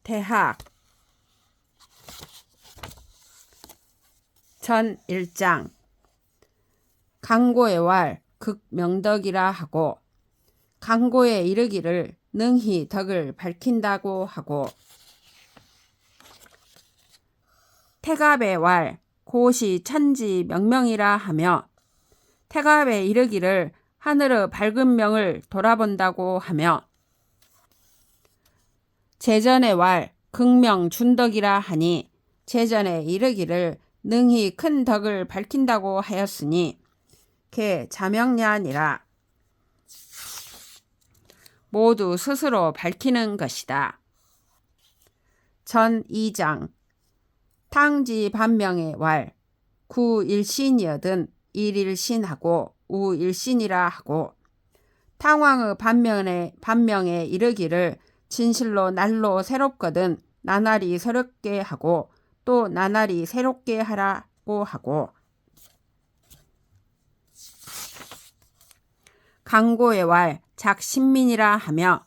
대학 전 1장 강고의 왈 극명덕이라 하고 강고에 이르기를 능히 덕을 밝힌다고 하고 태갑의 왈 고시 천지 명명이라 하며 태갑에 이르기를 하늘의 밝은 명을 돌아본다고 하며 제전의 왈 극명 준덕이라 하니 제전에 이르기를 능히 큰 덕을 밝힌다고 하였으니 개 자명냐니라. 모두 스스로 밝히는 것이다. 전 2장 탕지 반명의 왈 구일신이여든 일일신하고 우일신이라 하고 탕왕의 반명에 이르기를 진실로 날로 새롭거든 나날이 새롭게 하고 또 나날이 새롭게 하라고 하고 강고의 왈 작신민이라 하며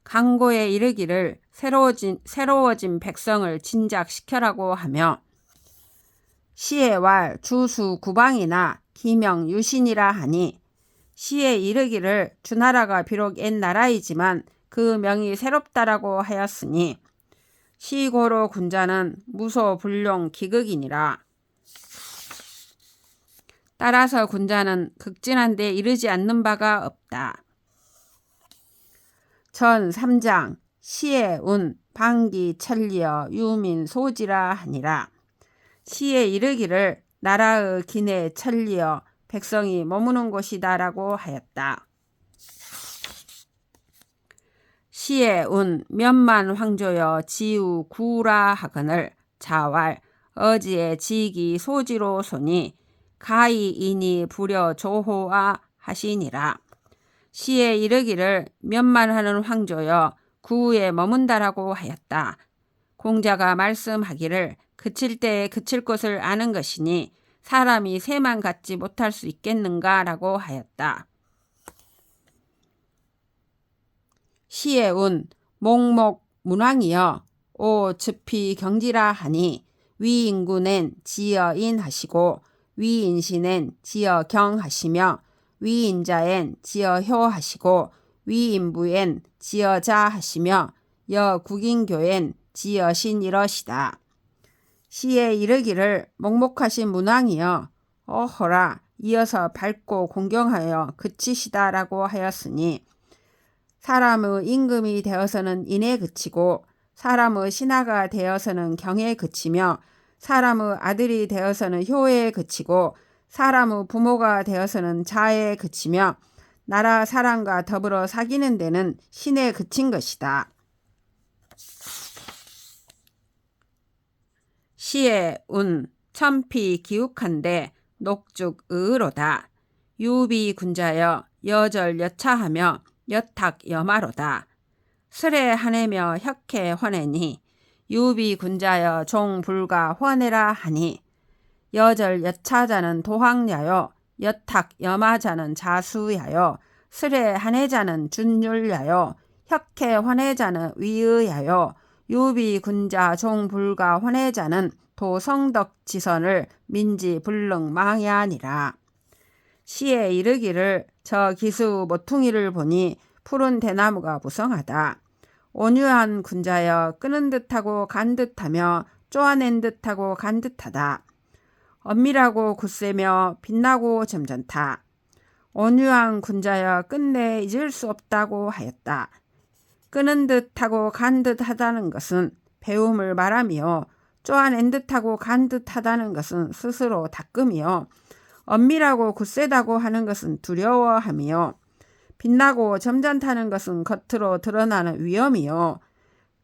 강고에 이르기를 새로워진 백성을 진작시켜라고 하며 시의 왈 주수 구방이나 기명 유신이라 하니 시에 이르기를 주나라가 비록 옛 나라이지만 그 명이 새롭다라고 하였으니 시고로 군자는 무소 불용 기극이니라. 따라서 군자는 극진한 데 이르지 않는 바가 없다. 전 3장 시의 운 방기 천리여 유민 소지라 하니라. 시에 이르기를 나라의 기내 천리여 백성이 머무는 곳이다라고 하였다. 시의 운 몇만 황조여 지우 구라 하거늘 자왈 어지의 지기 소지로 소니 가이이니 부려 조호아 하시니라. 시에 이르기를 몇만 하는 황조여 구에 머문다라고 하였다. 공자가 말씀하기를 그칠 때에 그칠 곳을 아는 것이니 사람이 새만 갖지 못할 수 있겠는가라고 하였다. 시의 운 목목 문왕이여 오 즙히 경지라 하니 위인구는 지어인 하시고 위인신은 지어경 하시며 위인자엔 지어효 하시고 위인부엔 지어자 하시며 여국인교엔 지어신 이러시다. 시에 이르기를 목목하신 문왕이여 어허라 이어서 밝고 공경하여 그치시다라고 하였으니 사람의 임금이 되어서는 인에 그치고 사람의 신하가 되어서는 경에 그치며 사람의 아들이 되어서는 효에 그치고 사람의 부모가 되어서는 자에 그치며 나라 사람과 더불어 사귀는 데는 신에 그친 것이다. 시의 운 천피 기욱한데 녹죽 의로다. 유비 군자여 여절 여차하며 여탁 여마로다. 슬에 하내며 혁해 환해니 유비 군자여 종불가 환해라 하니 여절 여차자는 도황야여 여탁 여마자는 자수야여 슬에 한해자는 준율야여 혁해 환해자는 위의야여 유비 군자 종불가 환해자는 도성덕 지선을 민지 불능 망야니라. 시에 이르기를 저 기수 모퉁이를 보니 푸른 대나무가 무성하다. 온유한 군자여 끄는 듯하고 간 듯하며 쪼아낸 듯하고 간 듯하다. 엄밀하고 굳세며 빛나고 점잖다. 온유한 군자여 끝내 잊을 수 없다고 하였다. 끄는 듯하고 간 듯하다는 것은 배움을 말하며 쪼아낸 듯하고 간 듯하다는 것은 스스로 닦음이요 엄밀하고 굳세다고 하는 것은 두려워함이요 빛나고 점잖다는 것은 겉으로 드러나는 위엄이요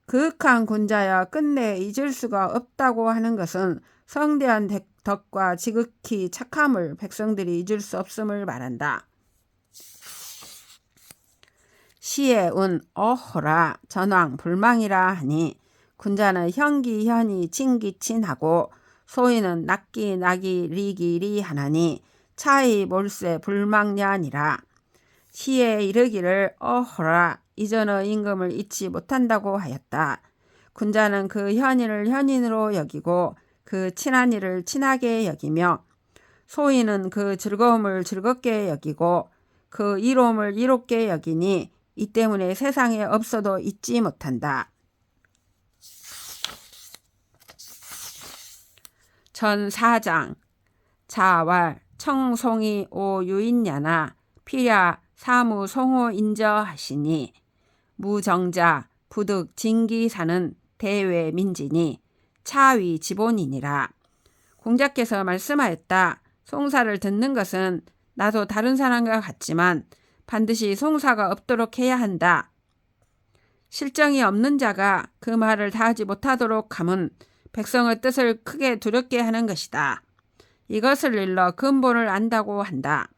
그윽한 군자여 끝내 잊을 수가 없다고 하는 것은 성대한 덕과 지극히 착함을 백성들이 잊을 수 없음을 말한다. 시의 운 어허라 전왕 불망이라 하니 군자는 현기현이 친기친하고 소인은 낙기 낙이 리기리 하나니 차이 몰세 불망냐니라. 시에 이르기를 어허라 이전의 임금을 잊지 못한다고 하였다. 군자는 그 현인을 현인으로 여기고 그 친한 이를 친하게 여기며 소인은 그 즐거움을 즐겁게 여기고 그 이로움을 이롭게 여기니 이 때문에 세상에 없어도 잊지 못한다. 전 4장 자왈 청송이 오유인야나 피랴 사무 송호 인저하시니 무정자 부득 진기사는 대외 민진이 차위 지본이니라. 공자께서 말씀하였다. 송사를 듣는 것은 나도 다른 사람과 같지만 반드시 송사가 없도록 해야 한다. 실정이 없는 자가 그 말을 다하지 못하도록 함은 백성의 뜻을 크게 두렵게 하는 것이다. 이것을 일러 근본을 안다고 한다.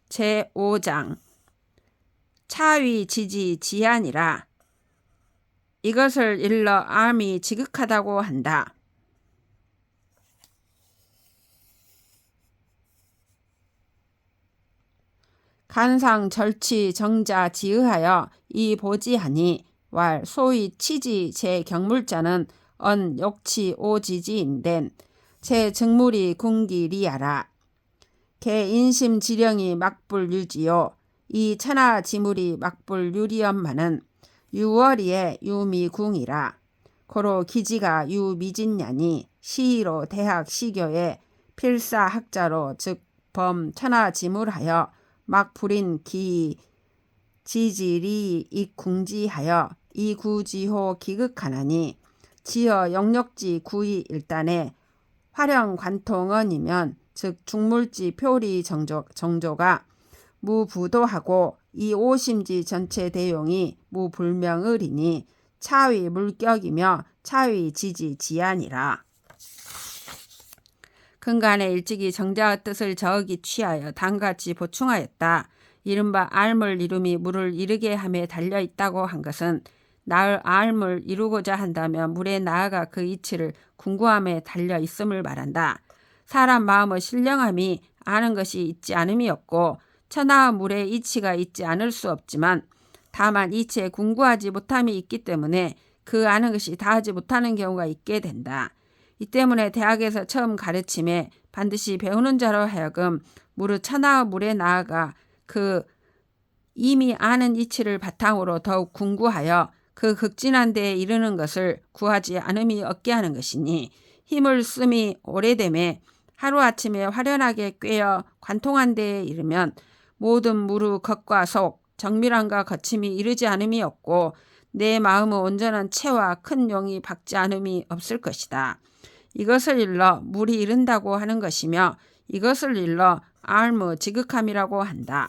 제5장 차위 지지 지안이라. 이것을 일러 암이 지극하다고 한다. 간상 절치 정자 지의하여 이 보지하니 왈 소위 치지 제 경물자는 언 욕치 오지지인덴 제 증물이 궁기리하라. 개 인심 지령이 막불유지요 이 천하 지물이 막불유리엄마는 유월이에 유미궁이라. 고로 기지가 유미진냐니 시로 대학 시교에 필사학자로 즉 범 천하 지물하여 막불인 기 지지리 이궁지하여 이구지호 기극하나니 지어 영역지 구이 일단에 화령 관통언이면 즉 중물지 표리 정조가 무부도하고 이 오심지 전체 대용이 무불명의리니 차위 물격이며 차위 지지 지안이라. 근간에 일찍이 정자의 뜻을 저으기 취하여 다음같이 보충하였다. 이른바 알물 이름이 물을 이르게 함에 달려있다고 한 것은 나을 알물 이루고자 한다면 물에 나아가 그 이치를 궁구함에 달려있음을 말한다. 사람 마음의 신령함이 아는 것이 있지 않음이 없고 천하의 물에 이치가 있지 않을 수 없지만 다만 이치에 궁구하지 못함이 있기 때문에 그 아는 것이 다하지 못하는 경우가 있게 된다. 이 때문에 대학에서 처음 가르침에 반드시 배우는 자로 하여금 무릇 천하의 물에 나아가 그 이미 아는 이치를 바탕으로 더욱 궁구하여 그 극진한 데에 이르는 것을 구하지 않음이 없게 하는 것이니 힘을 씀이 오래됨에 하루아침에 화려하게 꿰어 관통한 데에 이르면 모든 무르 겉과 속 정밀함과 거침이 이르지 않음이 없고 내 마음의 온전한 체와 큰 용이 박지 않음이 없을 것이다. 이것을 일러 물이 이른다고 하는 것이며 이것을 일러 알무 지극함이라고 한다.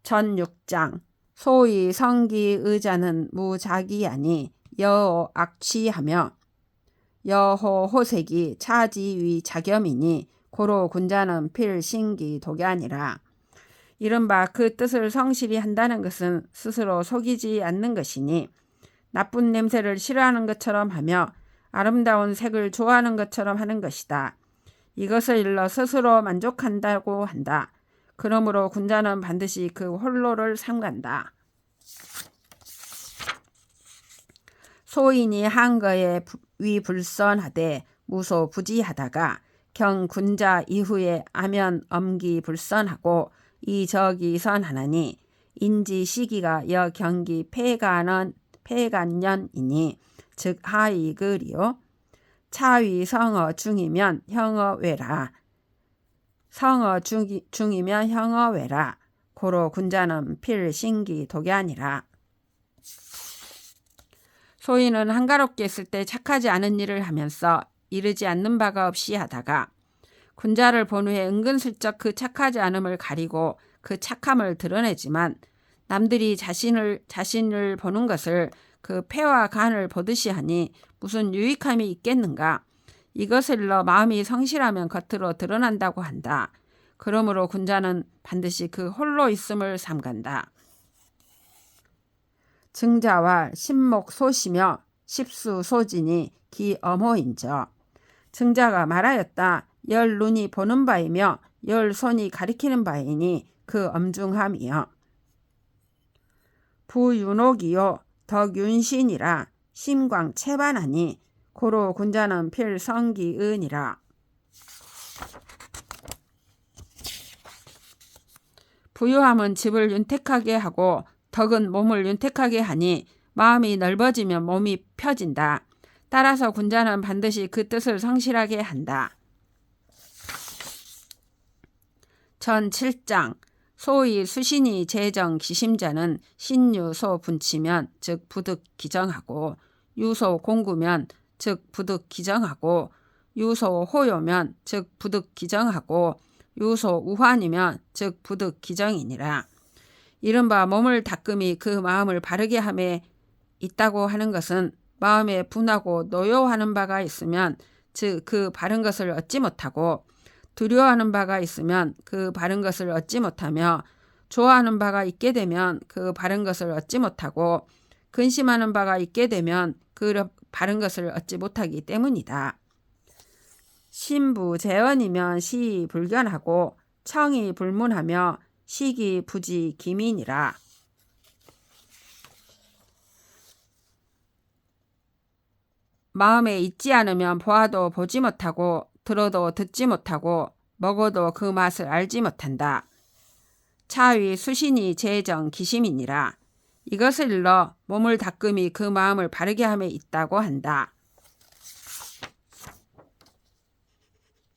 전 6장 소위 성기 의자는 무자기하니 여호 악취하며 여호 호색이 차지위 자겸이니 고로 군자는 필신기 독야니라. 이른바 그 뜻을 성실히 한다는 것은 스스로 속이지 않는 것이니 나쁜 냄새를 싫어하는 것처럼 하며 아름다운 색을 좋아하는 것처럼 하는 것이다. 이것을 일러 스스로 만족한다고 한다. 그러므로 군자는 반드시 그 홀로를 삼간다. 소인이 한거에 위불선하되 무소부지하다가 경군자 이후에 아면 엄기불선하고 이적이선하나니 인지시기가 여경기 폐간년이니 즉 하이글이요 차위 성어 중이면 형어외라. 성어 중이면 형어외라. 고로 군자는 필신기 독야니라. 소인은 한가롭게 있을 때 착하지 않은 일을 하면서 이르지 않는 바가 없이 하다가 군자를 본 후에 은근슬쩍 그 착하지 않음을 가리고 그 착함을 드러내지만 남들이 자신을 보는 것을 그 폐와 간을 보듯이 하니 무슨 유익함이 있겠는가. 이것을 일러 마음이 성실하면 겉으로 드러난다고 한다. 그러므로 군자는 반드시 그 홀로 있음을 삼간다. 증자와 신목 소시며 십수 소진이 기 어모인저. 증자가 말하였다. 열 눈이 보는 바이며 열 손이 가리키는 바이니 그 엄중함이요. 부윤옥이요 덕윤신이라 심광체반하니 고로 군자는 필성기은이라. 부유함은 집을 윤택하게 하고 덕은 몸을 윤택하게 하니 마음이 넓어지면 몸이 펴진다. 따라서 군자는 반드시 그 뜻을 성실하게 한다. 전 7장 소위 수신이 재정 기심자는 신유소 분치면 즉 부득 기정하고 유소 공구면 즉 부득 기정하고 유소 호요면 즉 부득 기정하고 유소 우환이면 즉 부득 기정이니라. 이른바 몸을 닦음이 그 마음을 바르게 함에 있다고 하는 것은 마음에 분하고 노여워하는 바가 있으면 즉 그 바른 것을 얻지 못하고 두려워하는 바가 있으면 그 바른 것을 얻지 못하며 좋아하는 바가 있게 되면 그 바른 것을 얻지 못하고 근심하는 바가 있게 되면 그 바른 것을 얻지 못하기 때문이다. 신부재언이면 시이 불견하고 청이 불문하며 시기 부지 기민이라. 마음에 있지 않으면 보아도 보지 못하고 들어도 듣지 못하고 먹어도 그 맛을 알지 못한다. 차위 수신이 재정 기심이니라. 이것을 일러 몸을 닦음이 그 마음을 바르게 함에 있다고 한다.